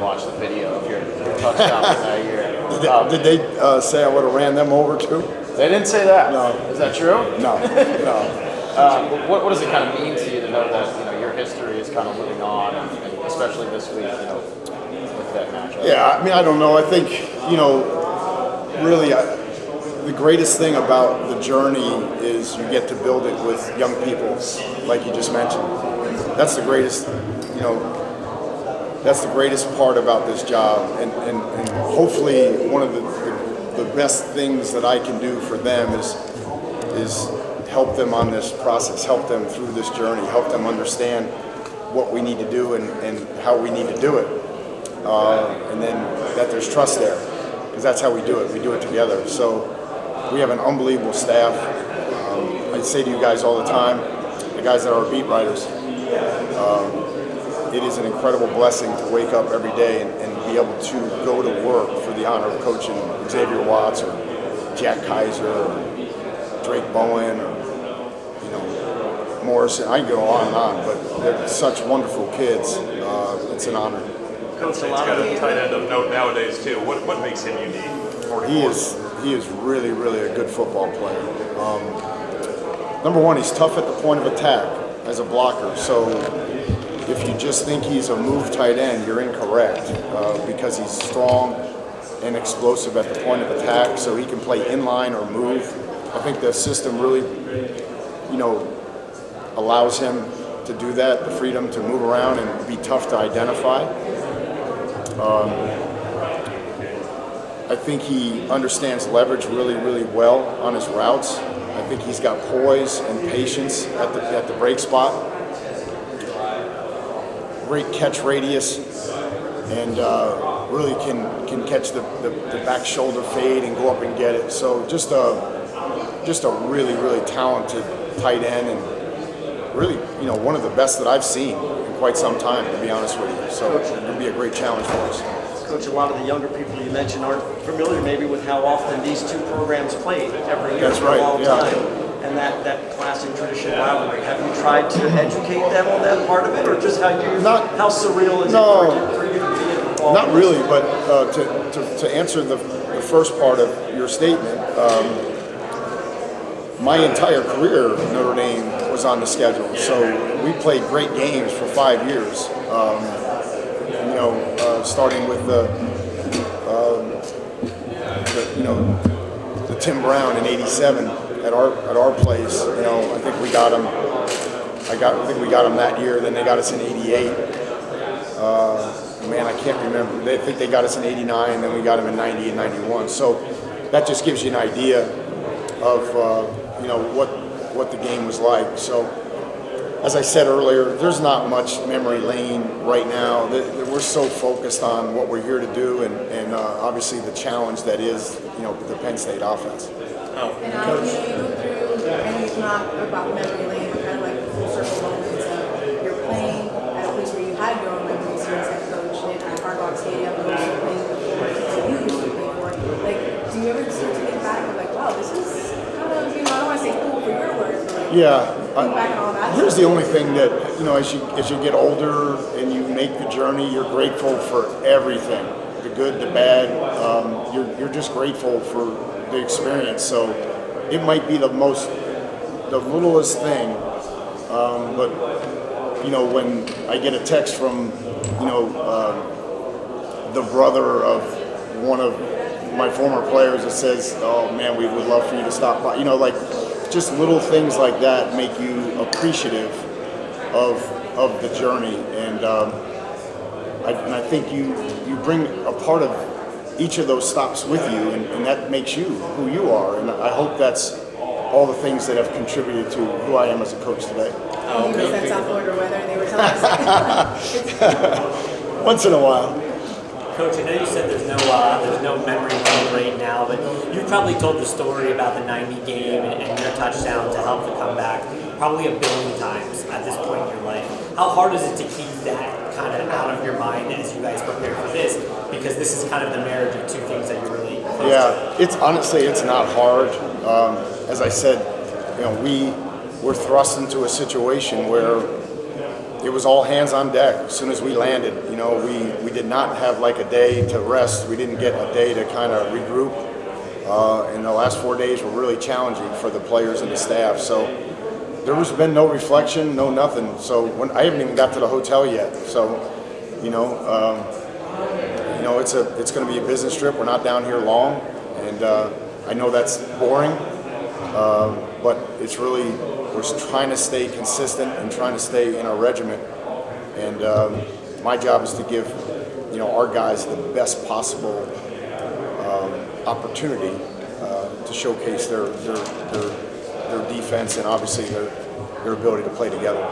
and watch the video of your touchdown from that year. Did they say I would have ran them over too? They didn't say that. No. Is that true? No. What does it kind of mean to you to know that your history is kind of living on, and especially this week, with that matchup? Yeah, I mean, I don't know. I think really, the greatest thing about the journey is you get to build it with young people, like you just mentioned. That's the greatest, that's the greatest part about this job, and hopefully one of the best things that I can do for them is help them on this process, help them through this journey, help them understand what we need to do and how we need to do it, and then that there's trust there, because that's how we do it. We do it together. So we have an unbelievable staff. I say to you guys all the time, the guys that are our beat writers, it is an incredible blessing to wake up every day and be able to go to work for the honor of coaching Xavier Watts or Jack Kiser or Drake Bowen or Morrison. I can go on, but they're such wonderful kids. It's an honor. Coach State's got a tight end of note nowadays too. What makes him unique? He is really, really a good football player. Number one, he's tough at the point of attack as a blocker. So if you just think he's a move tight end, you're incorrect, because he's strong and explosive at the point of attack, so he can play inline or move. I think the system really, allows him to do that, the freedom to move around and be tough to identify. I think he understands leverage really, really well on his routes. I think he's got poise and patience at the break spot. Great catch radius, and really can catch the back shoulder fade and go up and get it. So just a really, really talented tight end, and really, one of the best that I've seen in quite some time, to be honest with you. So it'll be a great challenge for us. Coach, a lot of the younger people you mentioned aren't familiar maybe with how often these two programs played every year for a long time. And that classic traditional rivalry. Have you tried to educate them on that part of it, or just how surreal is it for you to be involved? Not really, but to answer the first part of your statement, my entire career at Notre Dame was on the schedule, so we played great games for 5 years. Starting with the Tim Brown in '87 at our place. I think we got him. I think we got him that year. Then they got us in '88. Man, I can't remember. I think they got us in '89, and then we got him in '90 and '91. So that just gives you an idea of what the game was like. So, as I said earlier, there's not much memory lane right now. We're so focused on what we're here to do, and obviously the challenge that is, the Penn State offense. And you go through, and it's not about memory lane, but kind of like full circle moments of you're playing at a place where you had your own memories here as head coach at Hard Rock Stadium, and also playing before you used to play for. Like, do you ever start to think back of like, wow, this is kind of, I don't want to say cool for your words, but like, here's the only thing that, as you get older and you make the journey, you're grateful for everything, the good, the bad. You're just grateful for the experience. So it might be the littlest thing, but when I get a text from the brother of one of my former players that says, "Oh man, we would love for you to stop by," just little things like that make you appreciative of the journey, and I think you bring a part of each of those stops with you, and that makes you who you are, and I hope that's all the things that have contributed to who I am as a coach today. Oh, okay. That South Florida weather, they were telling us. Once in a while. Coach, I know you said there's no memory lane right now, but you've probably told the story about the '90 game and your touchdown to help the comeback probably a billion times at this point in your life. How hard is it to keep that kind of out of your mind as you guys prepare for this? Because this is kind of the marriage of two things that you're really close to. It's honestly, it's not hard. As I said, we were thrust into a situation where it was all hands on deck as soon as we landed. You know, we did not have like a day to rest. We didn't get a day to kind of regroup. And the last 4 days were really challenging for the players and the staff. So there has been no reflection, no nothing. So when I haven't even got to the hotel yet. So, you know, it's going to be a business trip. We're not down here long, and I know that's boring, but it's really, we're trying to stay consistent and trying to stay in our regiment. And my job is to give, you know, our guys the best possible opportunity to showcase their defense and obviously their ability to play together.